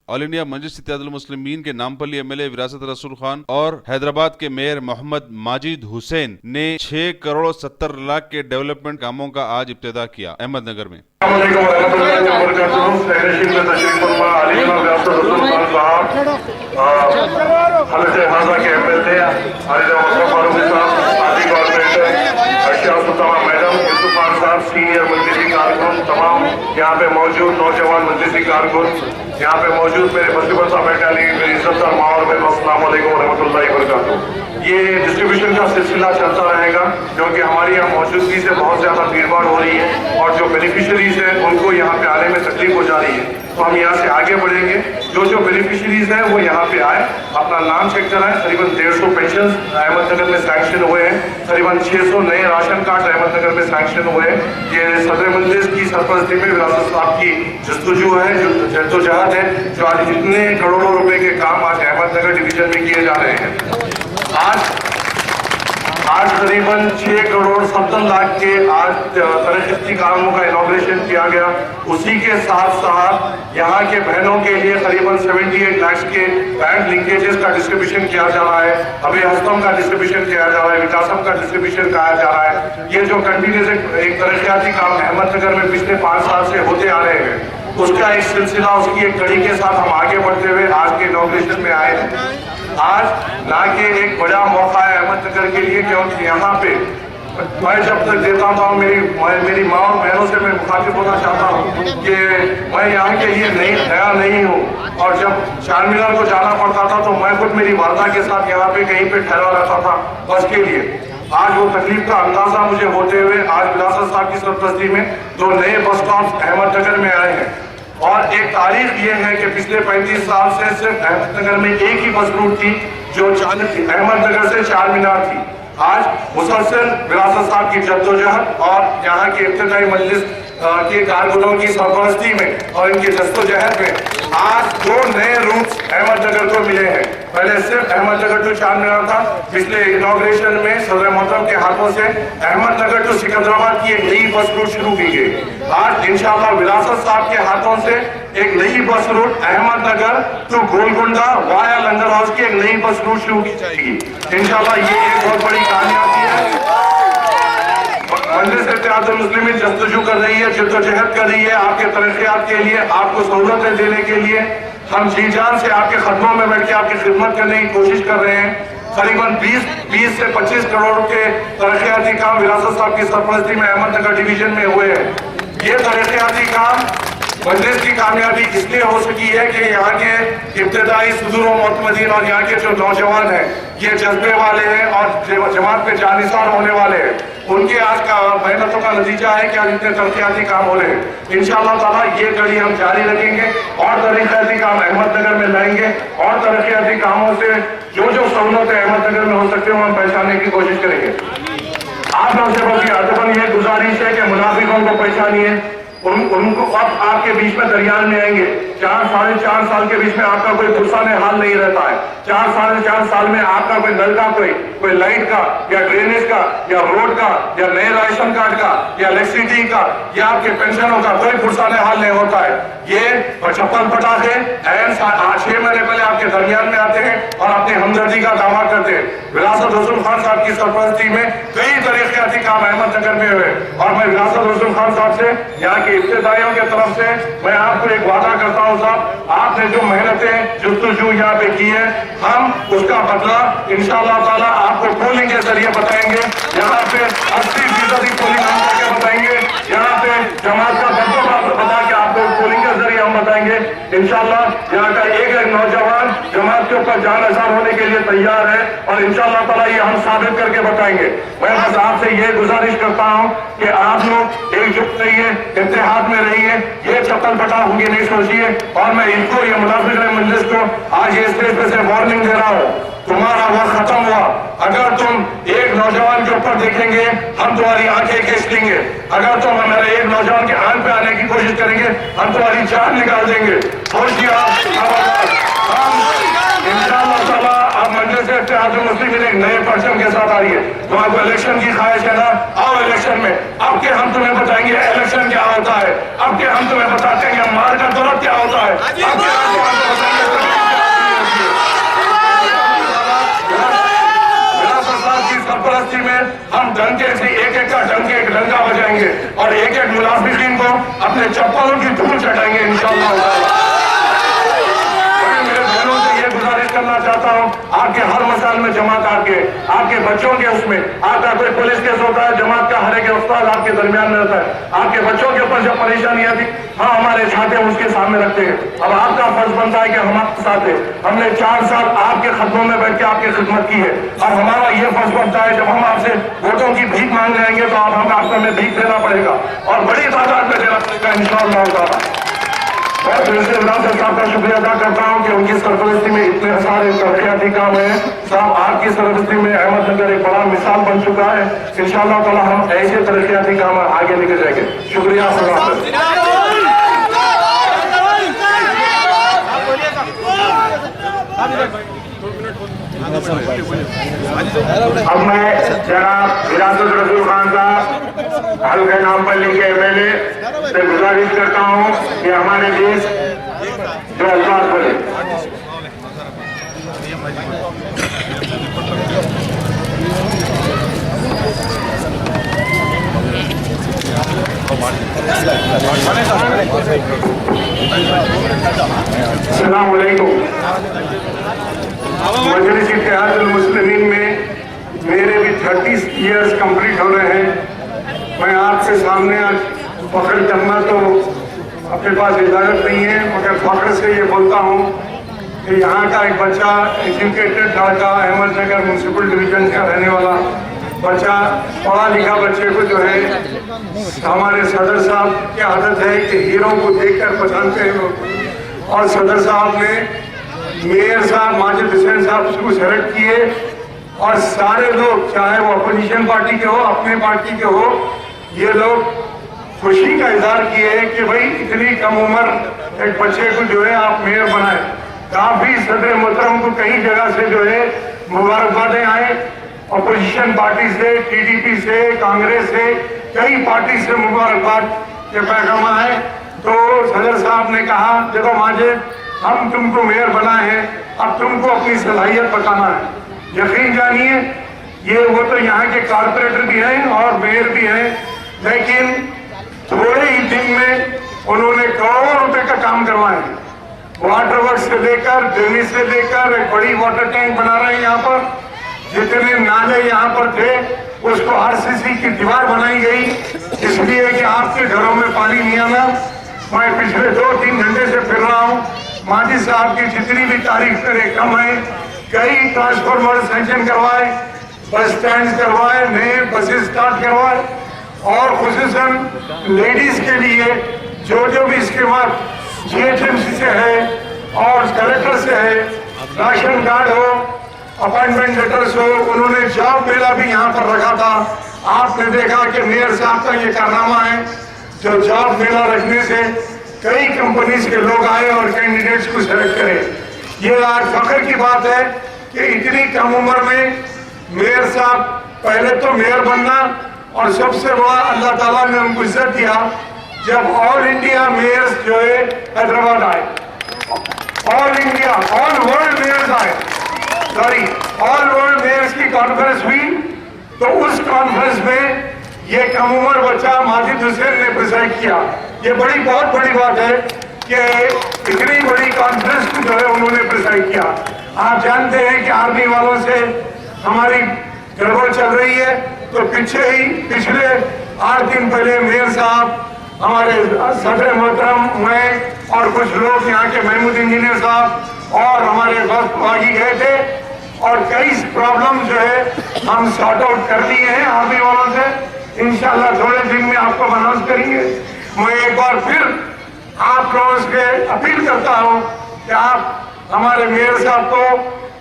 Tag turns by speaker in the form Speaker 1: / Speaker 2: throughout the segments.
Speaker 1: All India मजलिस इत्तेहादुल मुस्लिमीन के Nampally MLA विरासत रसूल खान और हैदराबाद के मेयर मोहम्मद माजिद हुसैन ने 6 करोड़ 70 लाख के डेवलपमेंट कामों का आज इब्तिदा किया अहमदनगर में।
Speaker 2: सीनियर मजलिसी कारकुन, तमाम यहाँ पे मौजूद नौजवान मजलिसी कारकुन, यहाँ पे मौजूद मेरे मुसीबत बटालियन, मेरी इज्जतदार माहौल में अस्सलाम वालेकुम रहमतुल्लाहि व बरकातुहू। ये डिस्ट्रीब्यूशन का सिलसिला चलता रहेगा क्योंकि हमारी यहाँ मौजूदगी से बहुत ज्यादा भीड़भाड़ हो रही है और जो बेनिफिशरीज है उनको यहाँ पे आने में तकलीफ हो जा रही है। तो हम यहाँ से आगे बढ़ेंगे। जो बेनिफिशरीज है वो यहाँ पे आए, अपना नाम चेक कराएं। करीबन 150 पेंशन अहमदनगर में सैंक्शन हुए हैं, करीबन 600 नए राशन कार्ड अहमदनगर में सैंक्शन हुए हैं। ये सदर मजलिस की सरपरस्ती में विरासत साहब की जस्तुजू है, जो जद्दोजहद है, जो आज इतने करोड़ों रुपए के काम आज अहमदनगर डिवीजन में किए जा रहे हैं। आज करीबन 6 करोड़ 70 लाख के आज तरक्की कामों का इनॉग्रेशन किया गया। उसी के साथ साथ यहाँ के बहनों के लिए करीबन 78 लाख के बैंक लिंकेजेस का डिस्ट्रीब्यूशन किया जा रहा है, अभी हस्तम का डिस्ट्रीब्यूशन किया जा रहा है, विकासम का डिस्ट्रीब्यूशन किया जा रहा है। ये जो कंटिन्यूस एक तरक्याती काम अहमदनगर में पिछले 5 साल से होते आ रहे हैं, उसका एक सिलसिला, उसकी एक कड़ी के साथ हम आगे बढ़ते हुए आज के इनॉग्रेशन में आए हैं। आज ना कि एक बड़ा मौका है अहमदनगर के लिए, क्योंकि यहाँ पे मैं जब तक देता हूँ मेरी माँ और बहनों से मैं मुखातिब होना चाहता हूँ कि मैं यहाँ के लिए नया नहीं हूँ। और जब चार मीनार को जाना पड़ता था तो मैं खुद मेरी वालदा के साथ यहाँ पे कहीं पे ठहरा रहता था बस के लिए। आज वो तकलीफ का अंदाजा मुझे होते हुए आज विरासत साहब की सरपरस्ती में 2 नए बस स्टॉप अहमदनगर में आए हैं। और एक तारीख ये है कि पिछले 35 साल से सिर्फ अहमदनगर में एक ही बस रूट थी जो अहमदनगर से चार मीनार थी। आज मुसलसल विरासत साहब की जद्दोजहद और यहाँ के इब्तिदाई मजलिस के कारकुनों की सरपरस्ती में और इनके जद्दोजहद में आज 2 नए रूट्स अहमदनगर को मिले हैं। पहले सिर्फ अहमदनगर टू चार मीनार था, पिछले इनॉग्रेशन में सदर मोहतरम के हाथों से अहमदनगर टू सिकंदराबाद की एक नई बस रूट शुरू की गई। आज इंशाअल्लाह विरासत साहब के हाथों से एक नई bus route Ahmednagar to Golconda via Langar house की एक नई बस रूट शुरू की जाएगी। इंशाअल्लाह ये एक बहुत बड़ी कामयाबी है। मजलिस इत्तेहादुल मुस्लिमीन जस्तजू कर रही है, जद्दोजहद कर रही है आपके तरक्कियात के लिए, आपको सहूलतें देने के लिए। हम जी जान से आपके खदमों में बैठ के आपकी खिदमत करने की कोशिश कर रहे हैं। करीबन 20 से 25 करोड़ के तरक्कियाती काम विरासत साहब की सरपरस्ती में अहमदनगर डिवीजन में हुए हैं। ये तरक्कियाती काम मजलिस की कामयाबी इसलिए हो सकी है कि यहाँ के इब्तिदाई सुदूर व मुतमदीन और यहाँ के जो नौजवान हैं ये जज्बे वाले हैं और जमात पे जानिसार होने वाले हैं। उनके आज का मेहनतों का नतीजा है कि आज इतने तरक्कियाती काम हो रहे हैं। इंशाअल्लाह ताला ये कड़ी हम जारी रखेंगे और तरक्कियाती काम अहमदनगर में लाएंगे और तरक्कियाती कामों से जो सहूलतें अहमदनगर में हो सकते हो हम पहचानने की कोशिश करेंगे। आप लोग से बल्कि अदबन ये गुजारिश है कि मुनाफिकों को पहचानिए, उनको अब आपके बीच में दरमियान में आएंगे। 4-4.5 साल के बीच में आपका कोई पुरसान हाल नहीं रहता है। 4-4.5 साल में आपका कोई नल का कोई लाइट का या ड्रेनेज का या रोड का या नए राशन कार्ड का या इलेक्ट्रिसिटी का या आपके पेंशनों का कोई पुरसान हाल नहीं होता है। ये चप्पल पटाखे 6 महीने पहले आपके दरमियान में आते हैं और अपनी हमदर्दी का दावा करते हैं। विरासत रसूल खान साहब की सरपरस्ती में कई तरक्कियाती काम अहमदनगर में हुए और मैं विरासत रसूल खान साहब से यहाँ के इब्तिदाइयों के तरफ से मैं आपको एक वादा करता हूँ साहब, आपने जो मेहनतें जस्तजू यहाँ पे की है हम उसका बदला इंशाअल्लाह ताला आपको पोलिंग के जरिए बताएंगे। यहाँ पे 80% पोलिंग हम करके बताएंगे। यहाँ पे जमात का दर्जा बता के आपको पोलिंग के जरिए हम बताएंगे। इंशाअल्लाह यहाँ का एक नौजवान जमात के ऊपर जान असार होने के लिए तैयार है और इंशाअल्लाह ताला ये हम साबित करके बताएंगे। मैं बस आपसे ये गुजारिश करता हूँ कि आप लोग एकजुट रहिए, इत्तेहाद में रहिए, ये चप्पल पटा होंगी नहीं सोचिए। और मैं इनको ये मुनाफिक मजलिस को आज ये स्टेज पे से वार्निंग दे रहा हूँ, तुम्हारा वक्त खत्म हुआ। अगर तुम एक नौजवान के ऊपर देखेंगे हम तुम्हारी आंखें खींच लेंगे। अगर तुम हमारे एक नौजवान के आंख पे आने की कोशिश करेंगे हम तुम्हारी जान निकाल देंगे। सोचिए इंशाअल्लाह ताला अब मजलिस इत्तेहादुल मुस्लिमीन एक नए परचम के साथ आ रही है। तुम्हारे इलेक्शन की ख्वाहिश है ना, आओ इलेक्शन में। अब के हम तुम्हें बताएंगे इलेक्शन क्या होता है, अब के हम तुम्हें बताते हैं मार का दौलत क्या होता है, अब के हम डंके से एक का डंका बजाएंगे और एक मुनाफिकीन को अपने चप्पलों की धूल चटाएंगे इंशाअल्लाह। गुजारिश करना चाहता हूँ, आपके हर मसाल में जमात आपके बच्चों के उसमें आपका कोई पुलिस केस होता है, जमात का हर एक उस्ताद आपके दरमियान में रहता है। आपके बच्चों के ऊपर जब परेशानी आती, हाँ हमारे छाते उसके सामने रखते हैं। अब आपका फर्ज बनता है कि हमारे साथ है। हमने 4 साल आपके खदमों में बैठ के आपकी खिदमत की है। अब हमारा ये फर्ज बनता है, जब हम आपसे वोटों की भीख मांग जाएंगे तो हमें आपको में भीख देना पड़ेगा और बड़ी तादाद में देना पड़ेगा इंशाअल्लाह। मैं फिर से विरासत साहब का शुक्रिया अदा करता हूँ कि उनकी सरपरस्ती में इतने सारे तरक्याती काम है। साहब आपकी सरपरस्ती में अहमदनगर एक बड़ा मिसाल बन चुका है। इंशाअल्लाह ताला हम ऐसे तरक्याती काम आगे लेके जाएंगे। शुक्रिया। अब मैं जनाब विरासत रसूल खान साहब हल्के नामपल्ली के MLA से गुजारिश करता हूँ कि हमारे देश जो अल्फाज बोले। अस्सलाम वालेकुम। मजलिस इत्तेहादुल मुस्लिमीन में मेरे भी 30 ईयर्स कंप्लीट हो रहे हैं। मैं आपके सामने आज फख्र करना तो अपने पास इजाज़त नहीं है, मगर फख्र से ये बोलता हूँ कि यहाँ का एक बच्चा एजुकेटेड लड़का, अहमदनगर म्यूनसिपल डिवीजन का रहने वाला बच्चा, पढ़ा लिखा बच्चे को जो है हमारे सदर साहब की आदत है कि हीरो को देखकर पहचानते हैं लोग, और सदर साहब ने मेयर साहब माजिद हुसैन साहब उसको सेलेक्ट किए और सारे लोग, चाहे वो अपोजिशन पार्टी के हो, अपने पार्टी के हो, ये लोग खुशी का इजहार किए कि भाई इतनी कम उम्र एक बच्चे को जो है आप मेयर बनाए। काफी सदर मोहतरम को कई जगह से जो है मुबारकबादें आए, अपोजिशन पार्टी से, TDP से, कांग्रेस से, कई पार्टी से मुबारकबाद के पैगाम आए। तो सदर साहब ने कहा देखो माजिद, हम तुमको मेयर बनाए हैं, अब तुमको अपनी सलाहियत बताना है। यकीन जानिए ये वो तो यहाँ के कारपोरेटर भी हैं और मेयर भी हैं, लेकिन थोड़े ही दिन में उन्होंने करोड़ों रुपए का काम करवाए। वाटर वर्क से लेकर, ड्रेनेज से लेकर एक बड़ी वाटर टैंक बना रहे हैं यहाँ पर। जितने नाले यहाँ पर थे उसको RCC की दीवार बनाई गई, इसलिए कि आपके घरों में पानी नहीं आना। मैं पिछले 2-3 घंटे से फिर रहा हूँ, माजिद साहब की जितनी भी तारीफ करे कम है। कई ट्रांसफार्मर सैंक्शन करवाए, बस स्टैंड करवाए, नए बसेस स्टार्ट करवाए, और खुसूसन लेडीज के लिए जो भी स्कीमात GHMC से है और कलेक्टर से है, राशन कार्ड हो, अपॉइंटमेंट लेटर्स हो, उन्होंने जॉब मेला भी यहाँ पर रखा था। आपने देखा कि मेयर साहब का ये कारनामा है, जो जॉब मेला रखने से कई कंपनीज के लोग आए और कैंडिडेट्स को सेलेक्ट करें। ये आज फख्र की बात है कि इतनी कम उम्र में मेयर साहब, पहले तो मेयर बनना, और सबसे बड़ा अल्लाह ताला ने उनको इज्जत दिया जब ऑल इंडिया मेयर्स जो है हैदराबाद आए, all India, all world mayors आए, सॉरी ऑल वर्ल्ड मेयर्स की कॉन्फ्रेंस हुई। तो उस कॉन्फ्रेंस में ये कम उम्र बच्चा माजिद हुसैन ने प्रिसाइड किया। ये बहुत बड़ी बात है कि इतनी बड़ी कॉन्फ्रेंस को जो है उन्होंने प्रिसाइड किया। आप जानते हैं कि आर्मी वालों से हमारी गड़बड़ चल रही है, तो पिछले 8 दिन पहले मेयर साहब, हमारे सदर मोहतरम, मैं और कुछ लोग यहाँ के महमूद इंजीनियर साहब और हमारे बागी गए थे, और कई प्रॉब्लम जो है हम सॉर्ट आउट कर लिए हैं आर्मी वालों से। इंशाल्लाह थोड़े दिन में आपको अनाउंस करेंगे। मैं एक बार फिर आप लोगों से अपील करता हूँ कि आप हमारे मेयर साहब को,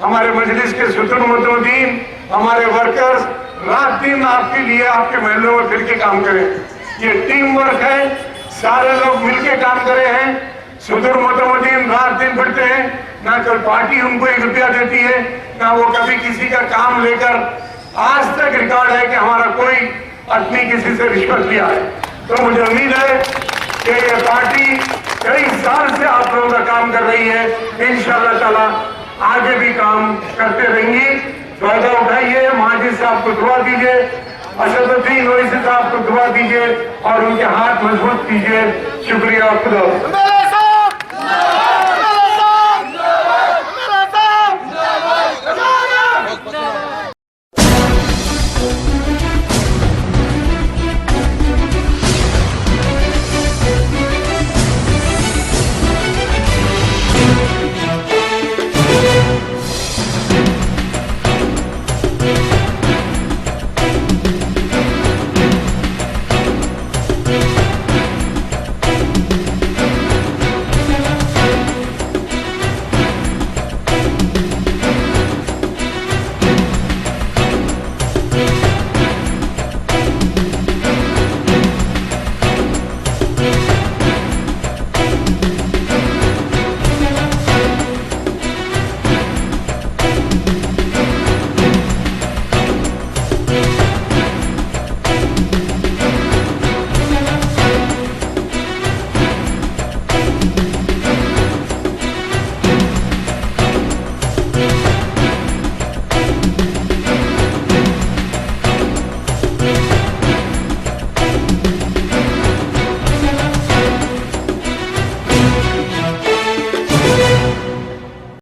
Speaker 2: हमारे मजलिस के सुतुन-मुद्दीन, हमारे वर्कर्स रात दिन आपके लिए आपके महलों में फिर के काम करें। ये टीम वर्क है, सारे लोग मिलके काम करे हैं। सुतुन-मुद्दीन रात दिन फिरते हैं, ना कोई पार्टी उनको 1 रुपया देती है, ना वो कभी किसी का काम लेकर, आज तक रिकॉर्ड है कि हमारा कोई आदमी किसी से रिश्वत लिया है। तो मुझे उम्मीद है कि ये पार्टी कई साल से आप लोगों का काम कर रही है, इंशाअल्लाह ताला आगे भी काम करते रहेंगे। फायदा उठाइए, माजिद साहब को दुआ दीजिए, असदुद्दीन ओवैसी साहब को दुआ दीजिए और उनके हाथ मजबूत कीजिए। शुक्रिया खुदा।